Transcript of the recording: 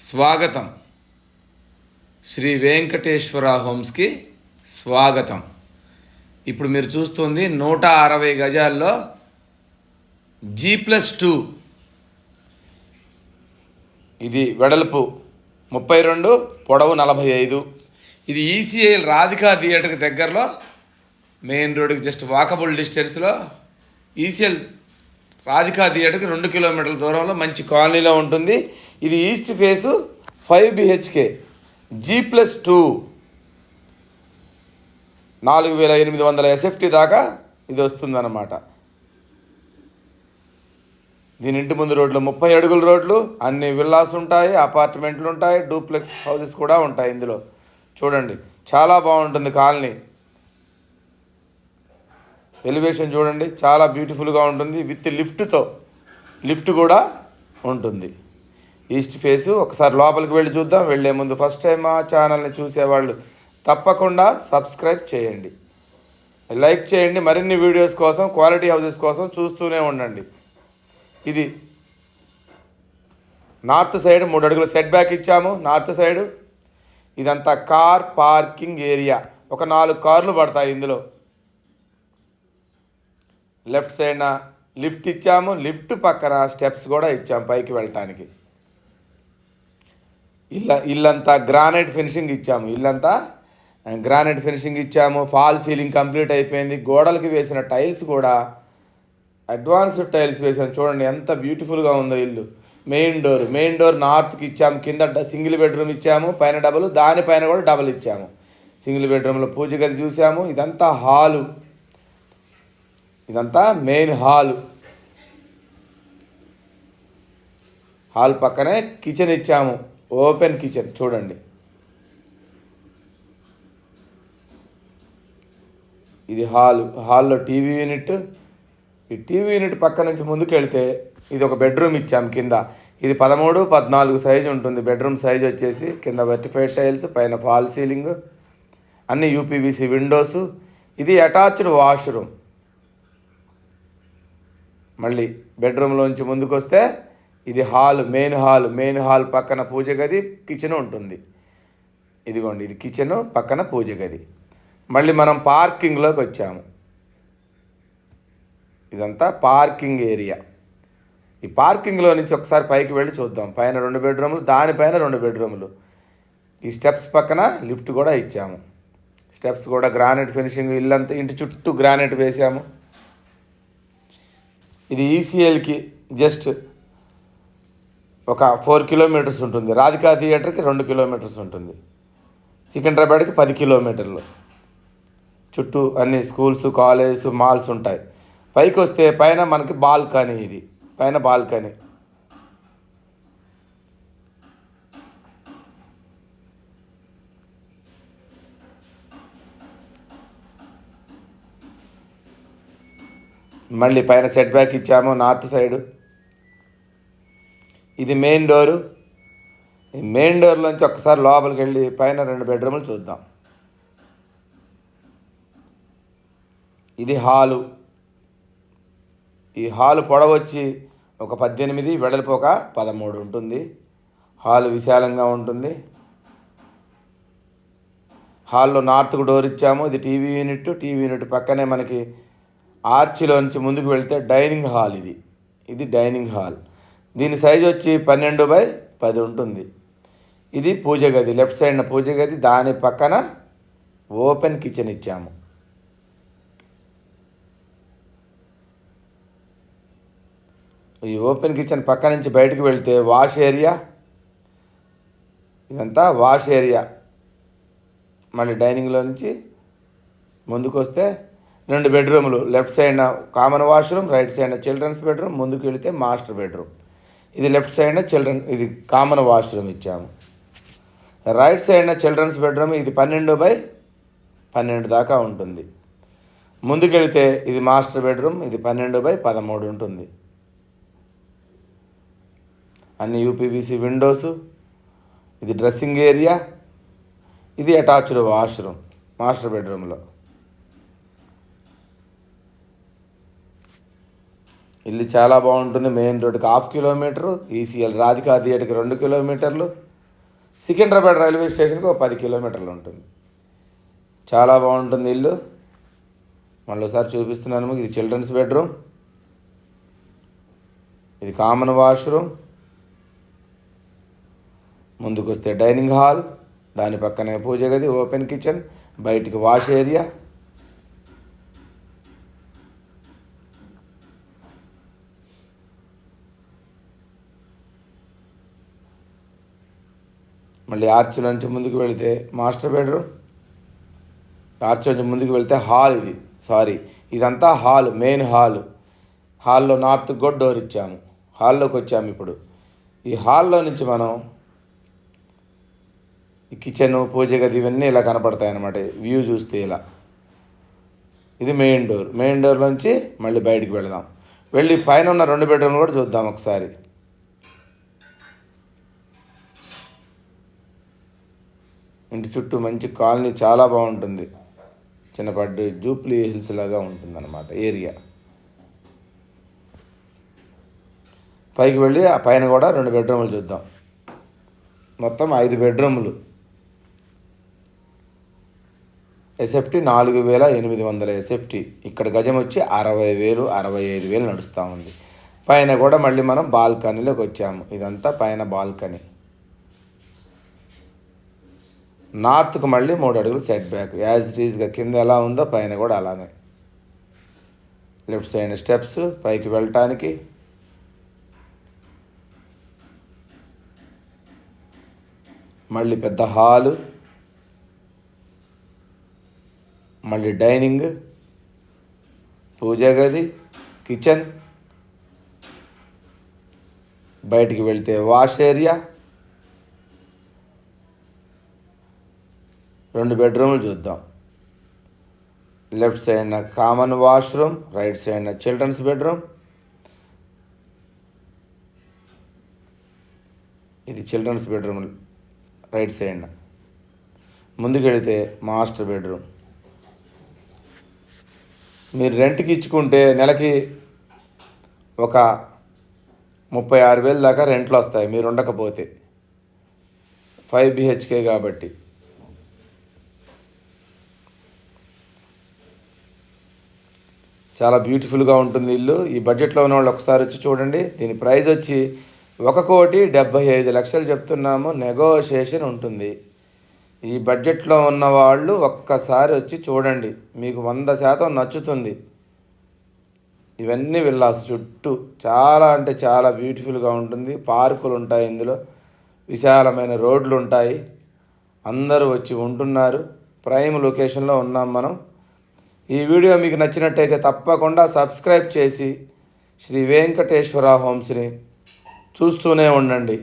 స్వాగతం. శ్రీ వెంకటేశ్వర హోమ్స్కి స్వాగతం. ఇప్పుడు మీరు చూస్తుంది 160 గజాల్లో G+2. ఇది వెడల్పు 32, పొడవు 45. ఇది ఈసీఐఎల్ రాధికా థియేటర్కి దగ్గరలో, మెయిన్ రోడ్కి జస్ట్ వాకబుల్ డిస్టెన్స్లో ఈసీఎల్ రాధికా థియేటర్కి 2 కిలోమీటర్ల దూరంలో మంచి కాలనీలో ఉంటుంది. ఇది east face 5 BHK G+2 4800 SFT దాకా ఇది వస్తుందన్నమాట. దీని ఇంటి ముందు రోడ్లు 30 అడుగుల రోడ్లు, అన్ని విల్లాస్ ఉంటాయి, అపార్ట్మెంట్లు ఉంటాయి, డూప్లెక్స్ హౌసెస్ కూడా ఉంటాయి. ఇందులో చూడండి, చాలా బాగుంటుంది కాలనీ. ఎలివేషన్ చూడండి, చాలా బ్యూటిఫుల్గా ఉంటుంది. విత్ లిఫ్ట్ కూడా ఉంటుంది. East face. ఒకసారి లోపలికి వెళ్ళి చూద్దాం. వెళ్ళే ముందు ఫస్ట్ టైం మా ఛానల్ని చూసేవాళ్ళు తప్పకుండా సబ్స్క్రైబ్ చేయండి, లైక్ చేయండి. మరిన్ని వీడియోస్ కోసం, క్వాలిటీ హౌసెస్ కోసం చూస్తూనే ఉండండి. ఇది నార్త్ సైడ్ 3 అడుగుల సెట్ బ్యాక్ ఇచ్చాము. నార్త్ సైడు ఇదంతా కార్ పార్కింగ్ ఏరియా. ఒక 4 కార్లు పడతాయి ఇందులో. లెఫ్ట్ సైడ్న లిఫ్ట్ ఇచ్చాము. లిఫ్ట్ పక్కన స్టెప్స్ కూడా ఇచ్చాము పైకి వెళ్ళటానికి. ఇల్లంతా గ్రానైట్ ఫినిషింగ్ ఇచ్చాము. ఫాల్ సీలింగ్ కంప్లీట్ అయిపోయింది. గోడలకి వేసిన టైల్స్ కూడా అడ్వాన్స్డ్ టైల్స్ వేసాము. చూడండి ఎంత బ్యూటిఫుల్గా ఉందో ఇల్లు. మెయిన్ డోర్ నార్త్కి ఇచ్చాము. కింద సింగిల్ బెడ్రూమ్ ఇచ్చాము, పైన డబుల్, దానిపైన కూడా డబుల్ ఇచ్చాము. సింగిల్ బెడ్రూమ్లో పూజ గది చూసాము. ఇదంతా హాలు, ఇదంతా మెయిన్ హాల్ పక్కనే కిచెన్ ఇచ్చాము. ఓపెన్ కిచెన్ చూడండి. ఇది హాల్లో టీవీ యూనిట్. ఈ టీవీ యూనిట్ పక్క నుంచి ముందుకు వెళ్తే ఇది ఒక బెడ్రూమ్ ఇచ్చాము కింద. ఇది 13, 14 సైజు ఉంటుంది. బెడ్రూమ్ సైజు వచ్చేసి కింద వెర్టిఫైడ్ టైల్స్, పైన ఫాల్ సీలింగ్, అన్ని యూపీవీసీ విండోసు. ఇది అటాచ్డ్ వాష్రూమ్. మళ్ళీ బెడ్రూమ్లోంచి ముందుకు వస్తే ఇది మెయిన్ హాల్ పక్కన పూజ గది, కిచెన్ ఉంటుంది. ఇదిగోండి, ఇది కిచెన్ పక్కన పూజ గది. మళ్ళీ మనం పార్కింగ్లోకి వచ్చాము. ఇదంతా పార్కింగ్ ఏరియా. ఈ పార్కింగ్లో నుంచి ఒకసారి పైకి వెళ్ళి చూద్దాం. పైన 2 బెడ్రూములు, దానిపైన 2 బెడ్రూములు. ఈ స్టెప్స్ పక్కన లిఫ్ట్ కూడా ఇచ్చాము. స్టెప్స్ కూడా గ్రానైట్ ఫినిషింగ్. ఇల్లంతా ఇంటి చుట్టూ గ్రానైట్ వేసాము. ఇది ఈసీఎల్కి జస్ట్ ఒక 4 కిలోమీటర్స్ ఉంటుంది. రాధికా థియేటర్కి 2 కిలోమీటర్స్ ఉంటుంది. సికింద్రాబాద్కి 10 కిలోమీటర్లు. చుట్టూ అన్ని స్కూల్స్, కాలేజెస్, మాల్స్ ఉంటాయి. పైకి వస్తే పైన మనకి బాల్కనీ. ఇది పైన బాల్కనీ. మళ్ళీ పైన సెట్ బ్యాక్ ఇచ్చాము నార్త్ సైడు. ఇది మెయిన్ డోరు. ఈ మెయిన్ డోర్లోంచి ఒక్కసారి లోపలికి వెళ్ళి పైన 2 బెడ్రూములు చూద్దాం. ఇది హాలు. ఈ హాలు పొడవు వచ్చి ఒక 18, వెడల్పు ఒక 13 ఉంటుంది. హాలు విశాలంగా ఉంటుంది. హాల్లో నార్త్కు డోర్ ఇచ్చాము. ఇది టీవీ యూనిట్ పక్కనే మనకి ఆర్చిలో నుంచి ముందుకు వెళ్తే డైనింగ్ హాల్. ఇది డైనింగ్ హాల్. దీని సైజు వచ్చి 12x10 ఉంటుంది. ఇది పూజ గది. లెఫ్ట్ సైడ్న పూజ గది, దాని పక్కన ఓపెన్ కిచెన్ ఇచ్చాము. ఈ ఓపెన్ కిచెన్ పక్క నుంచి బయటకు వెళ్తే వాష్ ఏరియా. ఇదంతా వాష్ ఏరియా. మళ్ళీ డైనింగ్లో నుంచి ముందుకు వస్తే 2 బెడ్రూములు. లెఫ్ట్ సైడ్న కామన్ వాష్రూమ్, రైట్ సైడ్న చిల్డ్రన్స్ బెడ్రూమ్, ముందుకు వెళితే మాస్టర్ బెడ్రూమ్. ఇది లెఫ్ట్ సైడ్న ఇది కామన్ వాష్రూమ్ ఇచ్చాము. రైట్ సైడ్న చిల్డ్రన్స్ బెడ్రూమ్. ఇది 12x12 దాకా ఉంటుంది. ముందుకు వెళితే ఇది మాస్టర్ బెడ్రూమ్. ఇది 12x13 ఉంటుంది. అన్ని యూపీవీసీ విండోసు. ఇది డ్రెస్సింగ్ ఏరియా. ఇది అటాచ్డ్ వాష్రూమ్ మాస్టర్ బెడ్రూమ్లో. ఇల్లు చాలా బాగుంటుంది. మెయిన్ రోడ్డుకి 1/2 కిలోమీటరు. ఈసీఎల్ రాధికా థియేటర్కి 2 కిలోమీటర్లు. సికింద్రాబాద్ రైల్వే స్టేషన్కి ఒక 10 కిలోమీటర్లు ఉంటుంది. చాలా బాగుంటుంది ఇల్లు. మళ్ళీసారి చూపిస్తున్నాను మీకు. ఇది చిల్డ్రన్స్ బెడ్రూమ్, ఇది కామన్ వాష్రూమ్, ముందుకు వస్తే డైనింగ్ హాల్, దాని పక్కనే పూజ గది, ఓపెన్ కిచెన్, బయటికి వాష్ ఏరియా, మళ్ళీ ఆర్చ్ నుంచి ముందుకు వెళితే మాస్టర్ బెడ్రూమ్, ఆర్చ్ నుంచి ముందుకు వెళితే హాల్. ఇదంతా హాల్, మెయిన్ హాల్. హాల్లో నార్త్ కూడా డోర్ ఇచ్చాము. హాల్లోకి వచ్చాము. ఇప్పుడు ఈ హాల్లో నుంచి మనం ఈ కిచెను, పూజ గది ఇవన్నీ ఇలా కనపడతాయి అన్నమాట. వ్యూ చూస్తే ఇలా. ఇది మెయిన్ డోర్. మెయిన్ డోర్ నుంచి మళ్ళీ బయటికి వెళదాం. వెళ్ళి పైన ఉన్న 2 బెడ్రూమ్లు కూడా చూద్దాం ఒకసారి. ఇంటి చుట్టూ మంచి కాలనీ, చాలా బాగుంటుంది. చిన్నపాటి జూప్లీ హిల్స్ లాగా ఉంటుంది అన్నమాట ఏరియా. పైకి వెళ్ళి ఆ పైన కూడా 2 బెడ్రూమ్లు చూద్దాం. మొత్తం 5 బెడ్రూమ్లు. SFT 4,800 SFT. ఇక్కడ గజం వచ్చి 60,000, 65,000 నడుస్తూ ఉంది. పైన కూడా మళ్ళీ మనం బాల్కనీలోకి వచ్చాము. ఇదంతా పైన బాల్కనీ. నార్త్కు మళ్ళీ 3 అడుగులు సెట్ బ్యాక్. యాజ్ ఇట్ ఈజ్గా కింద ఎలా ఉందో పైన కూడా అలానే. లెఫ్ట్ సైడ్ స్టెప్స్ పైకి వెళ్ళటానికి. మళ్ళీ పెద్ద హాలు, మళ్ళీ డైనింగ్, పూజ గది, కిచెన్, బయటికి వెళ్తే వాష్ ఏరియా, 2 బెడ్రూమ్లు చూద్దాం. లెఫ్ట్ సైడ్న కామన్ వాష్రూమ్, రైట్ సైడ్న చిల్డ్రన్స్ బెడ్రూమ్. ఇది చిల్డ్రన్స్ బెడ్రూమ్ రైట్ సైడ్న. ముందుకు వెళితే మాస్టర్ బెడ్రూమ్. మీరు రెంట్కి ఇచ్చుకుంటే నెలకి ఒక 36,000 దాకా రెంట్లు వస్తాయి మీరు ఉండకపోతే. 5 BHK కాబట్టి. చాలా బ్యూటిఫుల్గా ఉంటుంది ఇల్లు. ఈ బడ్జెట్లో ఉన్న వాళ్ళు ఒకసారి వచ్చి చూడండి. దీని ప్రైస్ వచ్చి 1,75,00,000 చెప్తున్నాము. నెగోషియేషన్ ఉంటుంది. ఈ బడ్జెట్లో ఉన్నవాళ్ళు ఒక్కసారి వచ్చి చూడండి, మీకు 100% నచ్చుతుంది. ఇవన్నీ విల్లాస్ చుట్టూ చాలా అంటే చాలా బ్యూటిఫుల్గా ఉంటుంది. పార్కులు ఉంటాయి ఇందులో, విశాలమైన రోడ్లు ఉంటాయి. అందరూ వచ్చి ఉంటున్నారు. ప్రైమ్ లొకేషన్లో ఉన్నాం మనం. ఈ వీడియో మీకు నచ్చినట్టయితే తప్పకుండా సబ్స్క్రైబ్ చేసి శ్రీ వెంకటేశ్వర హోమ్స్ని చూస్తూనే ఉండండి.